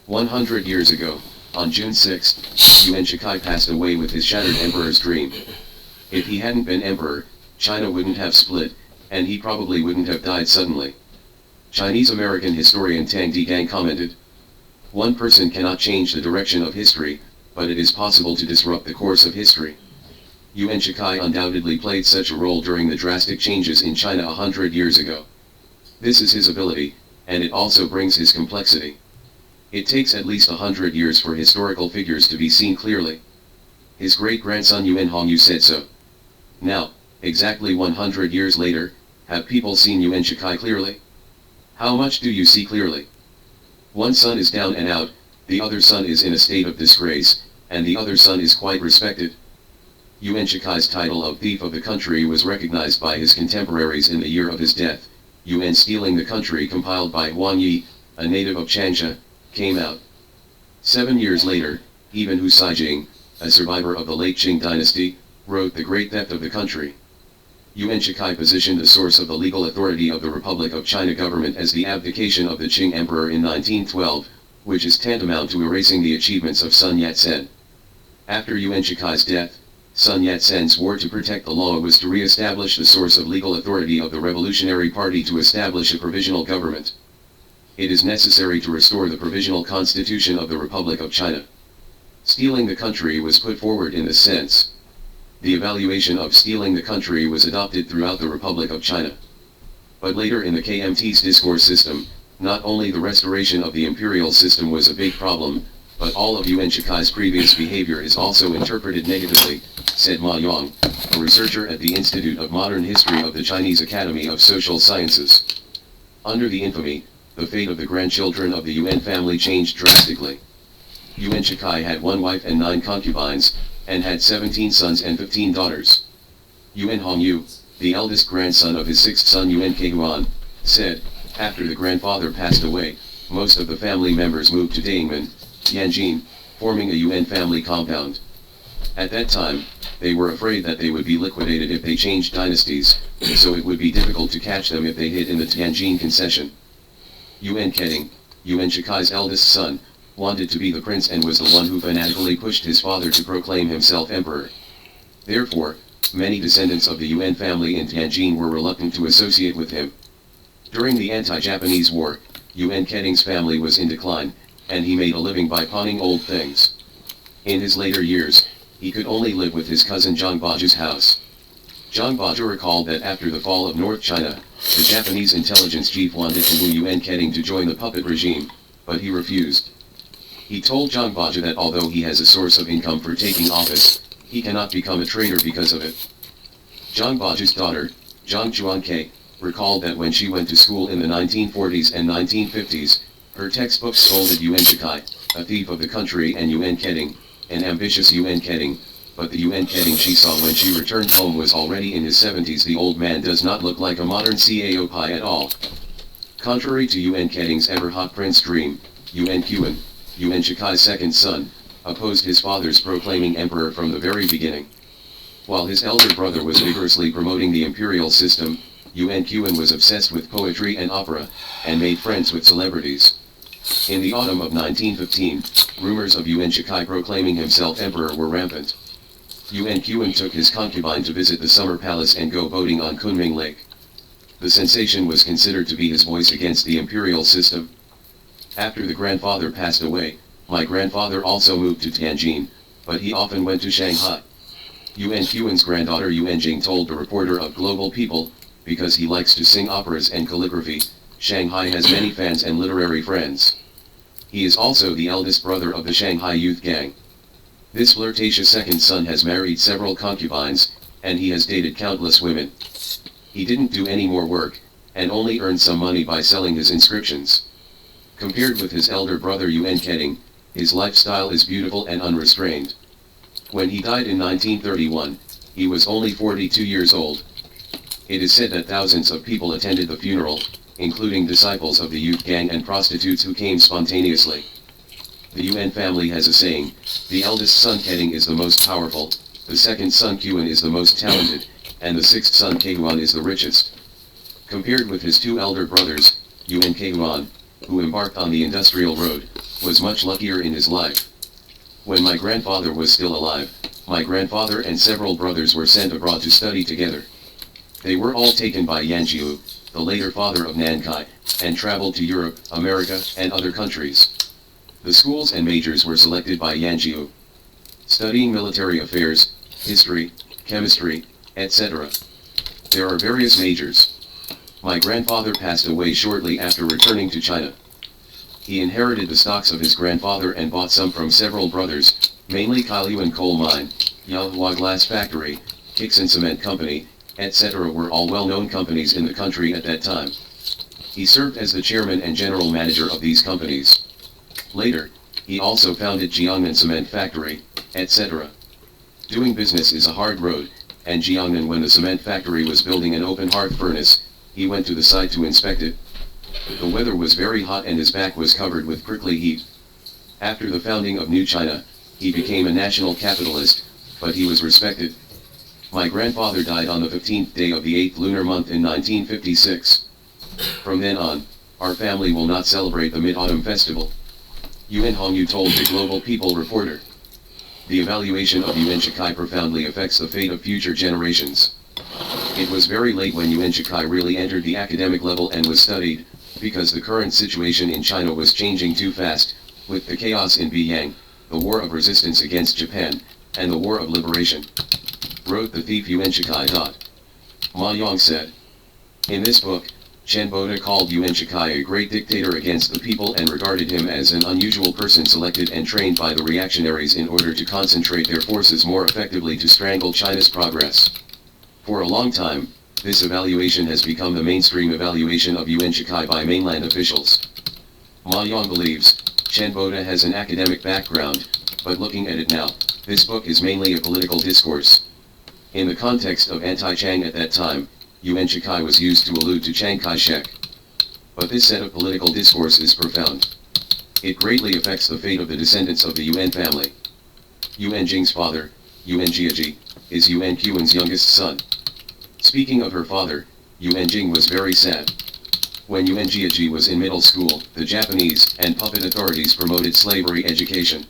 100 years ago, on June 6, Yuan Shikai passed away with his shattered emperor's dream. If he hadn't been emperor, China wouldn't have split, and he probably wouldn't have died suddenly. Chinese-American historian Tang Digang commented, "One person cannot change the direction of history, but it is possible to disrupt the course of history." Yuan Shikai undoubtedly played such a role during the drastic changes in China 100 years ago. This is his ability, and it also brings his complexity. It takes at least 100 years for historical figures to be seen clearly. His great-grandson Yuan Hongyu said so. Now, exactly 100 years later, have people seen Yuan Shikai clearly? How much do you see clearly? One son is down and out, the other son is in a state of disgrace, and the other son is quite respected. Yuan Shikai's title of thief of the country was recognized by his contemporaries in the year of his death. Yuan stealing the country, compiled by Huang Yi, a native of Changsha, came out. 7 years later, even Hu Sijing, a survivor of the late Qing dynasty, wrote The Great Theft of the Country. Yuan Shikai positioned the source of the legal authority of the Republic of China government as the abdication of the Qing emperor in 1912, which is tantamount to erasing the achievements of Sun Yat-sen. After Yuan Shikai's death, Sun Yat-sen swore to protect the law was to re-establish the source of legal authority of the Revolutionary Party to establish a provisional government. It is necessary to restore the provisional constitution of the Republic of China. Stealing the country was put forward in this sense. The evaluation of stealing the country was adopted throughout the Republic of China. But later in the KMT's discourse system, not only the restoration of the imperial system was a big problem, but all of Yuan Shikai's previous behavior is also interpreted negatively, said Ma Yang, a researcher at the Institute of Modern History of the Chinese Academy of Social Sciences. Under the infamy, the fate of the grandchildren of the Yuan family changed drastically. Yuan Shikai had 1 wife and 9 concubines, and had 17 sons and 15 daughters. Yuan Hongyu, the eldest grandson of his 6th son Yuan Keihuan, said, after the grandfather passed away, most of the family members moved to Daingmen, Yanjin, forming a Yuan family compound. At that time, they were afraid that they would be liquidated if they changed dynasties, so it would be difficult to catch them if they hid in the Tianjin concession. Yuan Keding, Yuan Shikai's eldest son, wanted to be the prince and was the one who fanatically pushed his father to proclaim himself emperor. Therefore, many descendants of the Yuan family in Tianjin were reluctant to associate with him. During the anti-Japanese war, Yuan Keding's family was in decline, and he made a living by pawning old things. In his later years, he could only live with his cousin Zhang Baju's house. Zhang Baju recalled that after the fall of North China, the Japanese intelligence chief wanted to woo Yuan Keding to join the puppet regime, but he refused. He told Zhang Baju that although he has a source of income for taking office, he cannot become a traitor because of it. Zhang Baju's daughter, Zhang Chuanke, recalled that when she went to school in the 1940s and 1950s, her textbooks scolded Yuan Shikai, a thief of the country, and Yuan Keding, an ambitious Yuan Keding, but the Yuan Keding she saw when she returned home was already in his 70s. The old man does not look like a modern Cao Pai at all. Contrary to Yuan Keding's ever-hot prince dream, Yuan Kuan, Yuan Shikai's second son, opposed his father's proclaiming emperor from the very beginning. While his elder brother was vigorously promoting the imperial system, Yuan Kuan was obsessed with poetry and opera, and made friends with celebrities. In the autumn of 1915, rumors of Yuan Shikai proclaiming himself emperor were rampant. Yuan Kuan took his concubine to visit the summer palace and go boating on Kunming Lake. The sensation was considered to be his voice against the imperial system. After the grandfather passed away, my grandfather also moved to Tianjin, but he often went to Shanghai. Yuan Kuan's granddaughter Yuan Jing told the reporter of Global People, because he likes to sing operas and calligraphy, Shanghai has many fans and literary friends. He is also the eldest brother of the Shanghai youth gang. This flirtatious second son has married several concubines, and he has dated countless women. He didn't do any more work, and only earned some money by selling his inscriptions. Compared with his elder brother Yuan Keding, his lifestyle is beautiful and unrestrained. When he died in 1931, he was only 42 years old. It is said that thousands of people attended the funeral, including disciples of the youth gang and prostitutes who came spontaneously. The Yuan family has a saying, the eldest son Keding is the most powerful, the second son Kuan is the most talented, and the 6th son Keihuan is the richest. Compared with his 2 elder brothers, Yuan Keihuan, who embarked on the industrial road, was much luckier in his life. When my grandfather was still alive, my grandfather and several brothers were sent abroad to study together. They were all taken by Yanjiu, the later father of Nankai, and traveled to Europe, America, and other countries. The schools and majors were selected by Yanjiu, studying military affairs, history, chemistry, etc. There are various majors. My grandfather passed away shortly after returning to China. He inherited the stocks of his grandfather and bought some from several brothers, mainly Kailyuan Coal Mine, Yahua Glass Factory, Kixon Cement Company, etc. were all well-known companies in the country at that time. He served as the chairman and general manager of these companies. Later, he also founded Jiangnan Cement Factory, etc. Doing business is a hard road, and Jiangnan, when the cement factory was building an open hearth furnace, he went to the site to inspect it. The weather was very hot and his back was covered with prickly heat. After the founding of New China, he became a national capitalist, but he was respected. My grandfather died on the 15th day of the 8th lunar month in 1956. From then on, our family will not celebrate the Mid-Autumn Festival. Yuan Hongyu told the Global People reporter. The evaluation of Yuan Shikai profoundly affects the fate of future generations. It was very late when Yuan Shikai really entered the academic level and was studied, because the current situation in China was changing too fast, with the chaos in Beiyang, the war of resistance against Japan, and the war of liberation. Wrote the thief Yuan Shikai. Ma Yang said. In this book, Chen Boda called Yuan Shikai a great dictator against the people and regarded him as an unusual person selected and trained by the reactionaries in order to concentrate their forces more effectively to strangle China's progress. For a long time, this evaluation has become the mainstream evaluation of Yuan Shikai by mainland officials. Ma Yang believes, Chen Boda has an academic background, but looking at it now, this book is mainly a political discourse. In the context of anti-Chiang at that time, Yuan Shikai was used to allude to Chiang Kai-shek. But this set of political discourse is profound. It greatly affects the fate of the descendants of the Yuan family. Yuan Jing's father, Yuan Jiaji, is Yuan Qian's youngest son. Speaking of her father, Yuan Jing was very sad. When Yuan Jiaji was in middle school, the Japanese and puppet authorities promoted slavery education.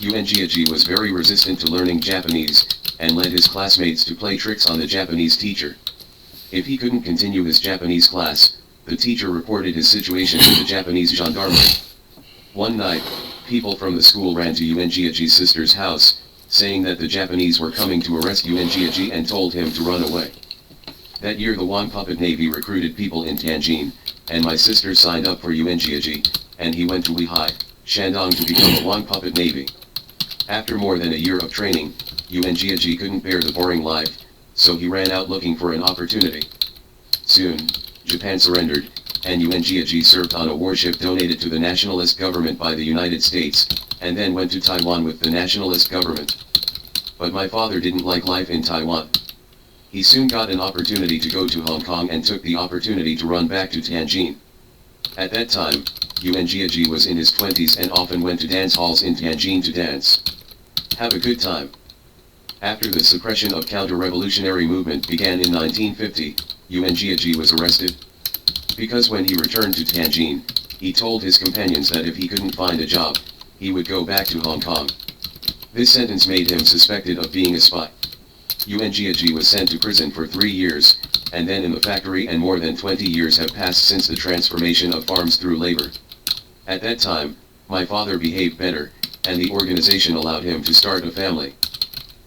Yuan Jiaji was very resistant to learning Japanese, and led his classmates to play tricks on the Japanese teacher. If he couldn't continue his Japanese class, the teacher reported his situation to the Japanese gendarmerie. One night, people from the school ran to Yuan Jiaji's sister's house, saying that the Japanese were coming to arrest Yuan Jiaji and told him to run away. That year the Wang Puppet Navy recruited people in Tianjin, and my sister signed up for Yuan Jiaji, and he went to Weihai, Shandong to become a Wang Puppet Navy. After more than a year of training, Yuan Jiaji couldn't bear the boring life, so he ran out looking for an opportunity. Soon, Japan surrendered, and Yuan Jiaji served on a warship donated to the nationalist government by the United States, and then went to Taiwan with the nationalist government. But my father didn't like life in Taiwan. He soon got an opportunity to go to Hong Kong and took the opportunity to run back to Tianjin. At that time, Yuan Jiaji was in his 20s and often went to dance halls in Tianjin to dance. Have a good time. After the suppression of counter-revolutionary movement began in 1950, Yuan Jiaji was arrested. Because when he returned to Tianjin, he told his companions that if he couldn't find a job, he would go back to Hong Kong. This sentence made him suspected of being a spy. Yuan Jiaji was sent to prison for 3 years, and then in the factory, and more than 20 years have passed since the transformation of farms through labor. At that time, my father behaved better, and the organization allowed him to start a family.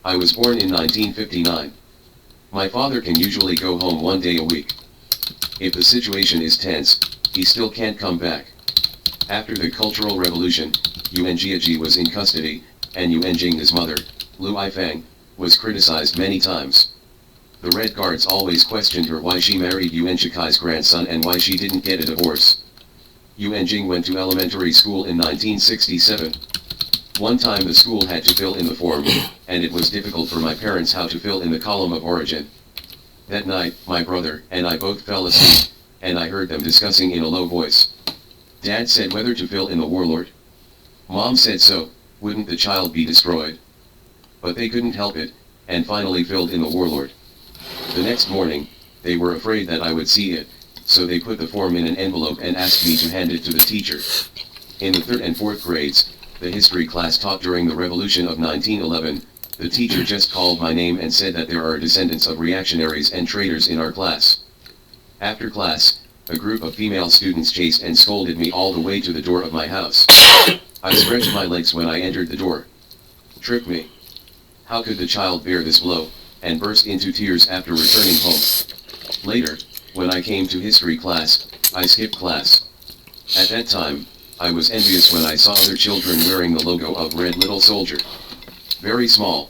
I was born in 1959. My father can usually go home 1 day a week. If the situation is tense, he still can't come back. After the Cultural Revolution, Yuan Jiaji was in custody, and Yuan Jing, his mother, Lu Aifang, was criticized many times. The Red Guards always questioned her why she married Yuan Shikai's grandson and why she didn't get a divorce. Yuan Jing went to elementary school in 1967. One time the school had to fill in the form, and it was difficult for my parents how to fill in the column of origin. That night, my brother and I both fell asleep, and I heard them discussing in a low voice. Dad said whether to fill in the warlord. Mom said so, wouldn't the child be destroyed? But they couldn't help it, and finally filled in the warlord. The next morning, they were afraid that I would see it, so they put the form in an envelope and asked me to hand it to the teacher. In the 3rd and 4th grades, the history class taught during the Revolution of 1911, the teacher just called my name and said that there are descendants of reactionaries and traitors in our class. After class, a group of female students chased and scolded me all the way to the door of my house. I stretched my legs when I entered the door. Tripped me. How could the child bear this blow, and burst into tears after returning home. Later, when I came to history class, I skipped class. At that time, I was envious when I saw other children wearing the logo of Red Little Soldier. Very small.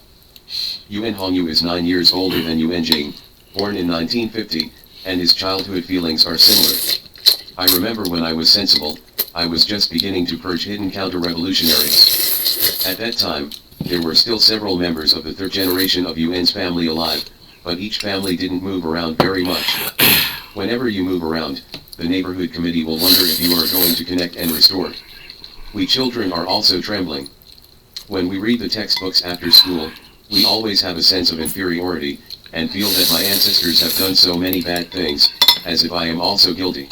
Yuan Hongyu is 9 years older than Yuan Jing, born in 1950, and his childhood feelings are similar. I remember when I was sensible, I was just beginning to purge hidden counter-revolutionaries. At that time, there were still several members of the 3rd generation of Yuan's family alive, but each family didn't move around very much. Whenever you move around, the neighborhood committee will wonder if you are going to connect and restore. We children are also trembling. When we read the textbooks after school, we always have a sense of inferiority, and feel that my ancestors have done so many bad things, as if I am also guilty.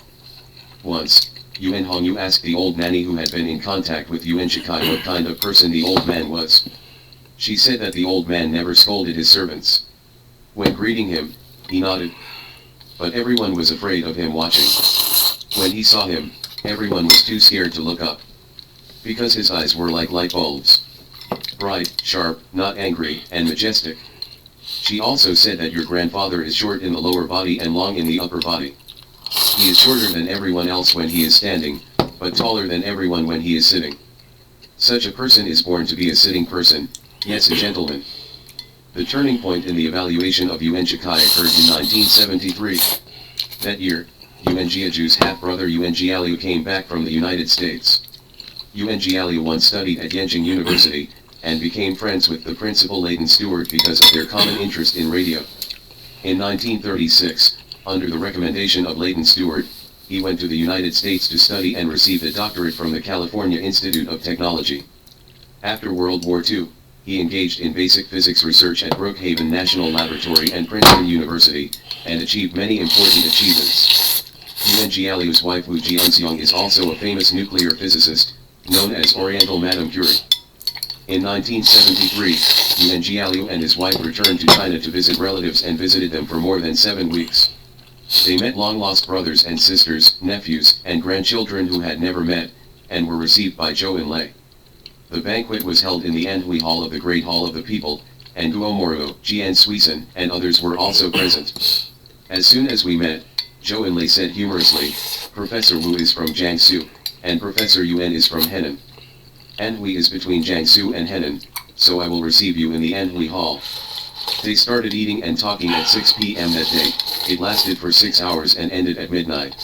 Once, Yuan Hongyu asked the old nanny who had been in contact with Yuan Shikai what kind of person the old man was. She said that the old man never scolded his servants. When greeting him, he nodded. But everyone was afraid of him watching. When he saw him, everyone was too scared to look up. Because his eyes were like light bulbs. Bright, sharp, not angry, and majestic. She also said that your grandfather is short in the lower body and long in the upper body. He is shorter than everyone else when he is standing, but taller than everyone when he is sitting. Such a person is born to be a sitting person, yes, a gentleman. The turning point in the evaluation of Yuan Shikai occurred in 1973. That year, Yuan Jiaju's half-brother Yuan Jialiu came back from the United States. Yuan Jialiu once studied at Yenching University, and became friends with the principal Leighton Stewart because of their common interest in radio. In 1936, under the recommendation of Leighton Stewart, he went to the United States to study and received a doctorate from the California Institute of Technology. After World War II, he engaged in basic physics research at Brookhaven National Laboratory and Princeton University, and achieved many important achievements. Yuan Jialiu's wife Wu Jianxiong is also a famous nuclear physicist, known as Oriental Madame Curie. In 1973, Yuan Jialiu and his wife returned to China to visit relatives and visited them for more than 7 weeks. They met long-lost brothers and sisters, nephews, and grandchildren who had never met, and were received by Zhou Enlai. The banquet was held in the Anhui Hall of the Great Hall of the People, and Guo Moruo, Jian Suisun, and others were also present. As soon as we met, Zhou Enlai said humorously, "Professor Wu is from Jiangsu, and Professor Yuan is from Henan. Anhui is between Jiangsu and Henan, so I will receive you in the Anhui Hall." They started eating and talking at 6 p.m. that day. It lasted for 6 hours and ended at midnight.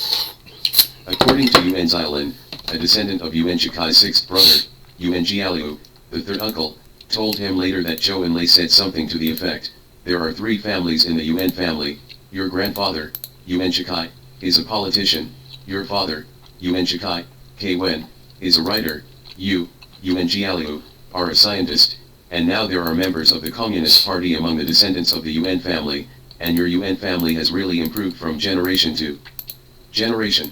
According to Yuan Xiaolin, a descendant of Yuan Shikai's 6th brother, Yuan Jialiu, the 3rd uncle, told him later that Zhou Enlai said something to the effect, "There are 3 families in the Yuan family. Your grandfather, Yuan Shikai, is a politician. Your father, Yuan Shikai, K-Wen, is a writer. You, Yuan Jialiu, are a scientist. And now there are members of the Communist Party among the descendants of the Yuan family, and your Yuan family has really improved from generation to generation."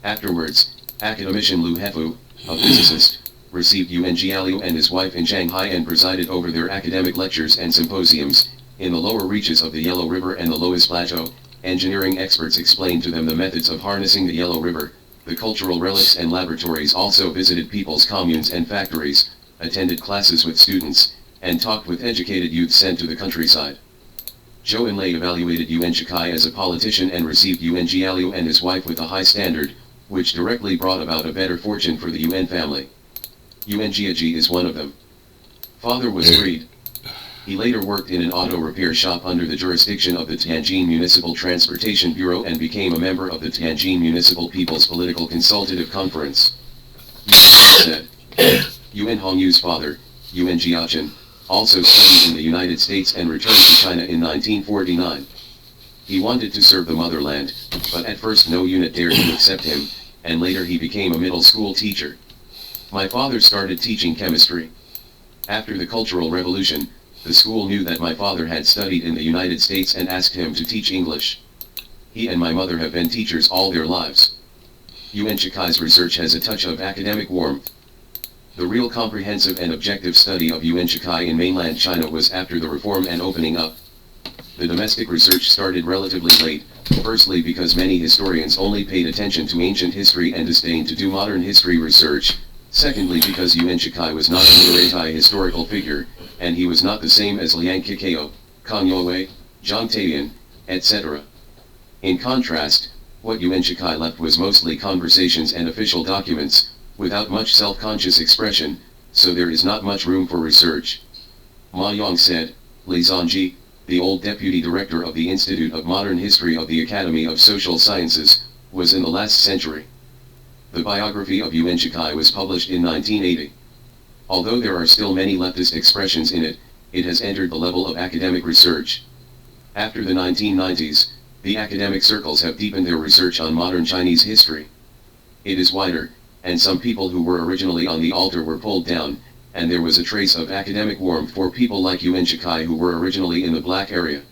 Afterwards, academician Lu Hefu, a physicist, received Yuan Jialiu and his wife in Shanghai and presided over their academic lectures and symposiums. In the lower reaches of the Yellow River and the Loess Plateau, engineering experts explained to them the methods of harnessing the Yellow River. The cultural relics and laboratories also visited people's communes and factories, attended classes with students, and talked with educated youth sent to the countryside. Zhou Enlai evaluated Yuan Shikai as a politician and received Yuan Jialiu and his wife with a high standard, which directly brought about a better fortune for the Yuan family. Yuan Jiaji is one of them. Father was freed. He later worked in an auto repair shop under the jurisdiction of the Tianjin Municipal Transportation Bureau and became a member of the Tianjin Municipal People's Political Consultative Conference. Said. Yuan Hongyu's father, Yuan Jiachin, also studied in the United States and returned to China in 1949. He wanted to serve the motherland, but at first no unit dared to accept him, and later he became a middle school teacher. My father started teaching chemistry. After the Cultural Revolution, the school knew that my father had studied in the United States and asked him to teach English. He and my mother have been teachers all their lives. Yuan Shikai's research has a touch of academic warmth. The real comprehensive and objective study of Yuan Shikai in mainland China was after the reform and opening up. The domestic research started relatively late, firstly because many historians only paid attention to ancient history and disdained to do modern history research, secondly because Yuan Shikai was not a literati historical figure, and he was not the same as Liang Kikao, Kang Youwei, Zhang Taiyan, etc. In contrast, what Yuan Shikai left was mostly conversations and official documents, without much self-conscious expression, so there is not much room for research. Ma Yong said, Li Zongji, the old deputy director of the Institute of Modern History of the Academy of Social Sciences, was in the last century. The biography of Yuan Shikai was published in 1980. Although there are still many leftist expressions in it, it has entered the level of academic research. After the 1990s, the academic circles have deepened their research on modern Chinese history. It is wider, and some people who were originally on the altar were pulled down, and there was a trace of academic warmth for people like Yuan Shikai who were originally in the black area.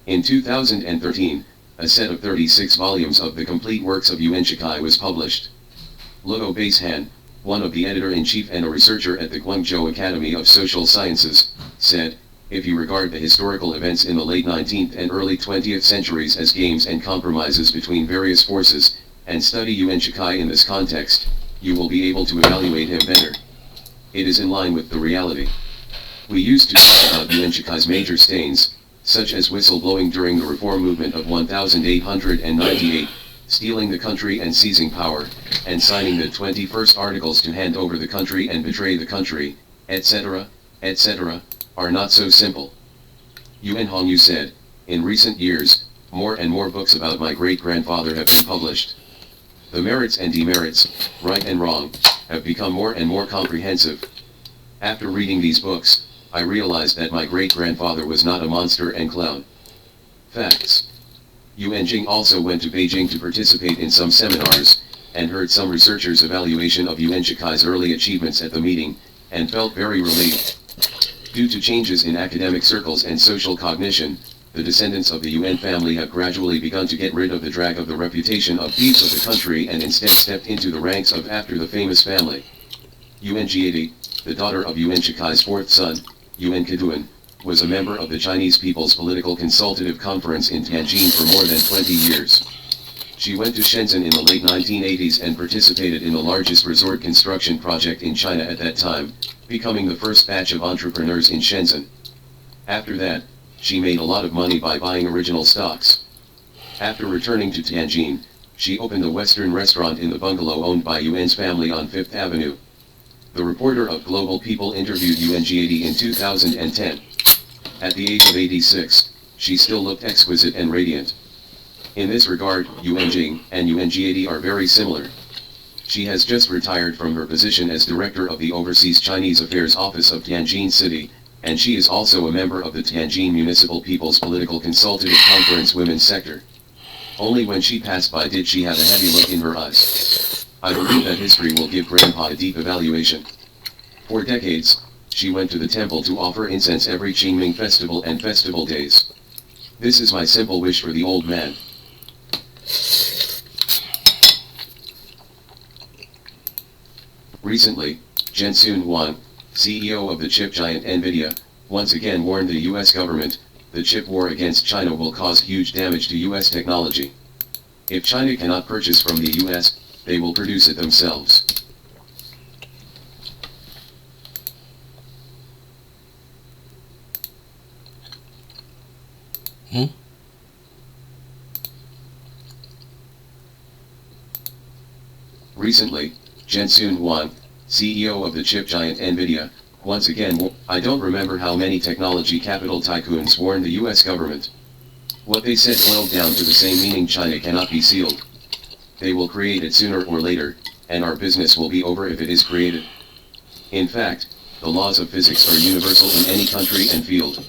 In 2013, a set of 36 volumes of the complete works of Yuan Shikai was published. Luo Basehan, one of the editor-in-chief and a researcher at the Guangzhou Academy of Social Sciences, said, "If you regard the historical events in the late 19th and early 20th centuries as games and compromises between various forces, and study Yuan Shikai in this context, you will be able to evaluate him better. It is in line with the reality. We used to talk about Yuan Shikai's major stains, such as whistleblowing during the reform movement of 1898, stealing the country and seizing power, and signing the 21st Articles to hand over the country and betray the country, etc., etc., are not so simple." Yuan Hongyu said, "In recent years, more and more books about my great-grandfather have been published. The merits and demerits, right and wrong, have become more and more comprehensive. After reading these books, I realized that my great-grandfather was not a monster and clown." Facts. Yuan Jing also went to Beijing to participate in some seminars, and heard some researchers' evaluation of Yuan Shikai's early achievements at the meeting, and felt very relieved. Due to changes in academic circles and social cognition, the descendants of the Yuan family have gradually begun to get rid of the drag of the reputation of thieves of the country and instead stepped into the ranks of after the famous family. Yuan Jiadi, the daughter of Yuan Shikai's fourth son, Yuan Keduan, was a member of the Chinese People's Political Consultative Conference in Tianjin for more than 20 years. She went to Shenzhen in the late 1980s and participated in the largest resort construction project in China at that time, becoming the first batch of entrepreneurs in Shenzhen. After that, she made a lot of money by buying original stocks. After returning to Tianjin, she opened a Western restaurant in the bungalow owned by Yuan's family on 5th Avenue. The reporter of Global People interviewed Yuan Jiadi in 2010. At the age of 86, she still looked exquisite and radiant. In this regard, Yuan Jing and Yuan Jiadi are very similar. She has just retired from her position as director of the Overseas Chinese Affairs Office of Tianjin City, and she is also a member of the Tianjin Municipal People's Political Consultative Conference Women's Sector. Only when she passed by did she have a heavy look in her eyes. I believe that history will give Grandpa a deep evaluation. For decades, she went to the temple to offer incense every Qingming festival and festival days. This is my simple wish for the old man. Recently, Jensun Huang, CEO of the chip giant Nvidia, once again warned the US government, the chip war against China will cause huge damage to US technology. If China cannot purchase from the US, they will produce it themselves. Recently, Jensun Huang, CEO of the chip giant Nvidia, once again I don't remember how many technology capital tycoons warned the US government. What they said boiled down to the same meaning: China cannot be sealed. They will create it sooner or later, and our business will be over if it is created. In fact, the laws of physics are universal in any country and field.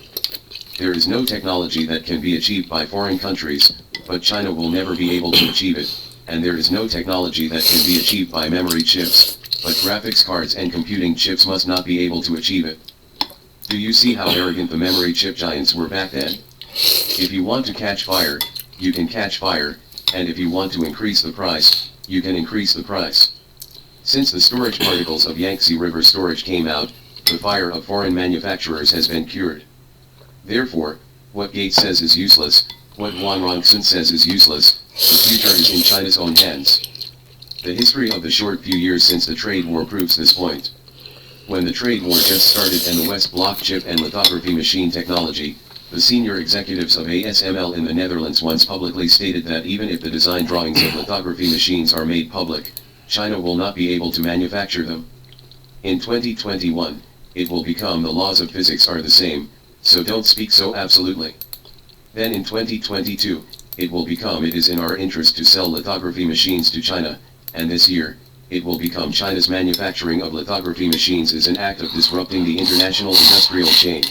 There is no technology that can be achieved by foreign countries, but China will never be able to achieve it, and there is no technology that can be achieved by memory chips, but graphics cards and computing chips must not be able to achieve it. Do you see how arrogant the memory chip giants were back then? If you want to catch fire, you can catch fire, and if you want to increase the price, you can increase the price. Since the storage particles of Yangtze River storage came out, the fire of foreign manufacturers has been cured. Therefore, what Gates says is useless, what Wang Rongsun says is useless, the future is in China's own hands. The history of the short few years since the trade war proves this point. When the trade war just started and the West blocked chip and lithography machine technology, the senior executives of ASML in the Netherlands once publicly stated that even if the design drawings of lithography machines are made public, China will not be able to manufacture them. In 2021, it will become the laws of physics are the same, so don't speak so absolutely. Then in 2022, it will become it is in our interest to sell lithography machines to China, and this year, it will become China's manufacturing of lithography machines is an act of disrupting the international industrial chain.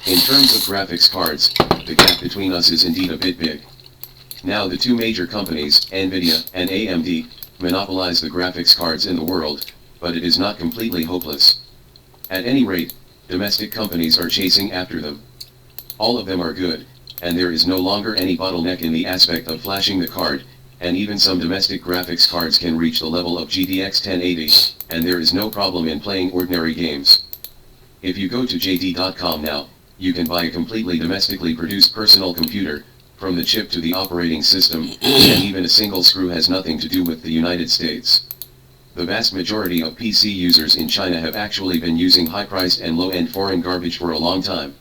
In terms of graphics cards, the gap between us is indeed a bit big. Now the two major companies, Nvidia and AMD, monopolize the graphics cards in the world, but it is not completely hopeless. At any rate, domestic companies are chasing after them. All of them are good, and there is no longer any bottleneck in the aspect of flashing the card, and even some domestic graphics cards can reach the level of GTX 1080, and there is no problem in playing ordinary games. If you go to JD.com now, you can buy a completely domestically produced personal computer, from the chip to the operating system, and even a single screw has nothing to do with the United States. The vast majority of PC users in China have actually been using high-priced and low-end foreign garbage for a long time.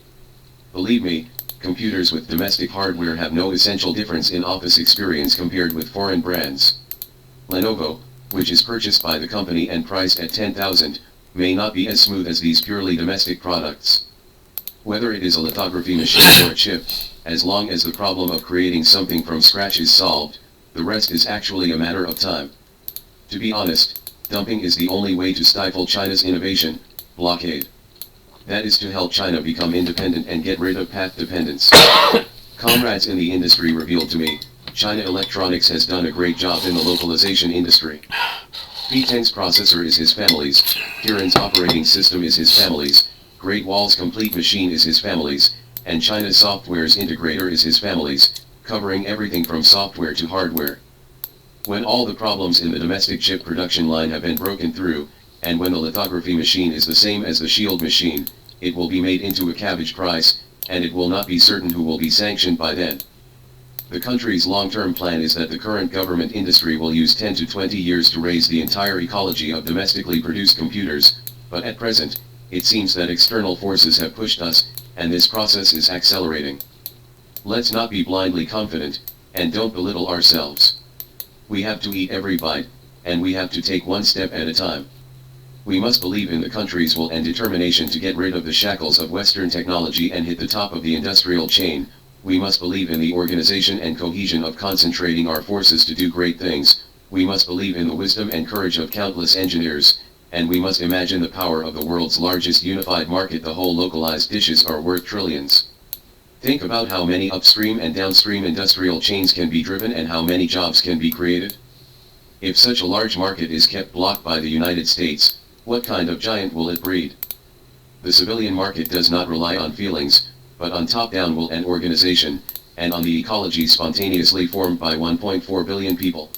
Believe me, computers with domestic hardware have no essential difference in office experience compared with foreign brands. Lenovo, which is purchased by the company and priced at $10,000, may not be as smooth as these purely domestic products. Whether it is a lithography machine or a chip, as long as the problem of creating something from scratch is solved, the rest is actually a matter of time. To be honest, dumping is the only way to stifle China's innovation, blockade. That is to help China become independent and get rid of path dependence. Comrades in the industry revealed to me, China Electronics has done a great job in the localization industry. P-Teng's processor is his family's, Kirin's operating system is his family's, Great Wall's complete machine is his family's, and China's Software's integrator is his family's, covering everything from software to hardware. When all the problems in the domestic chip production line have been broken through, and when the lithography machine is the same as the shield machine, it will be made into a cabbage price, and it will not be certain who will be sanctioned by then. The country's long-term plan is that the current government industry will use 10 to 20 years to raise the entire ecology of domestically produced computers, but at present, it seems that external forces have pushed us, and this process is accelerating. Let's not be blindly confident, and don't belittle ourselves. We have to eat every bite, and we have to take one step at a time. We must believe in the country's will and determination to get rid of the shackles of Western technology and hit the top of the industrial chain. We must believe in the organization and cohesion of concentrating our forces to do great things. We must believe in the wisdom and courage of countless engineers, and we must imagine the power of the world's largest unified market. The whole localized dishes are worth trillions. Think about how many upstream and downstream industrial chains can be driven and how many jobs can be created. If such a large market is kept blocked by the United States, what kind of giant will it breed? The civilian market does not rely on feelings, but on top-down will and organization, and on the ecology spontaneously formed by 1.4 billion people.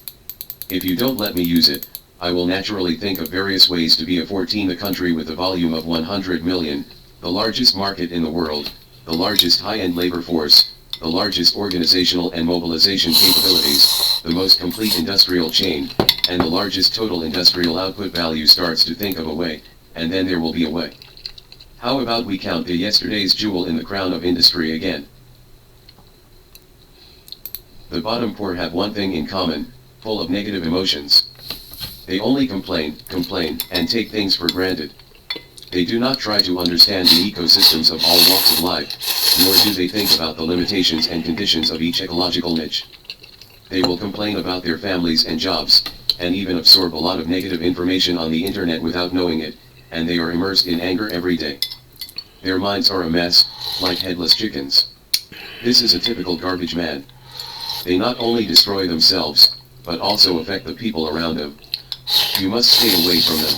If you don't let me use it, I will naturally think of various ways to be a 14 the country with a volume of 100 million, the largest market in the world, the largest high-end labor force, the largest organizational and mobilization capabilities, the most complete industrial chain, and the largest total industrial output value. Starts to think of a way, and then there will be a way. How about we count the yesterday's jewel in the crown of industry again? The bottom poor have one thing in common, full of negative emotions. They only complain, and take things for granted. They do not try to understand the ecosystems of all walks of life, nor do they think about the limitations and conditions of each ecological niche. They will complain about their families and jobs, and even absorb a lot of negative information on the internet without knowing it, and they are immersed in anger every day. Their minds are a mess, like headless chickens. This is a typical garbage man. They not only destroy themselves, but also affect the people around them. You must stay away from them.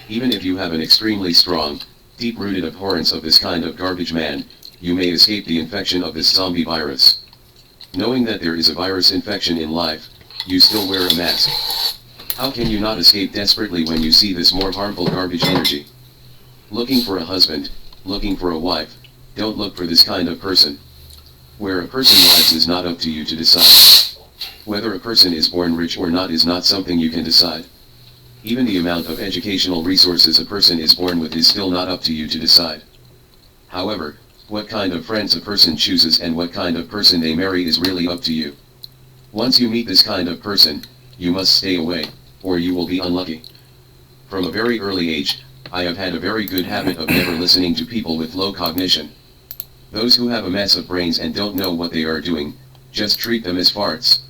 Even if you have an extremely strong, deep-rooted abhorrence of this kind of garbage man, you may escape the infection of this zombie virus. Knowing that there is a virus infection in life, you still wear a mask. How can you not escape desperately when you see this more harmful garbage energy? Looking for a husband, looking for a wife, don't look for this kind of person. Where a person lives is not up to you to decide. Whether a person is born rich or not is not something you can decide. Even the amount of educational resources a person is born with is still not up to you to decide. However, what kind of friends a person chooses and what kind of person they marry is really up to you. Once you meet this kind of person, you must stay away, or you will be unlucky. From a very early age, I have had a very good habit of never listening to people with low cognition. Those who have a mess of brains and don't know what they are doing, just treat them as farts.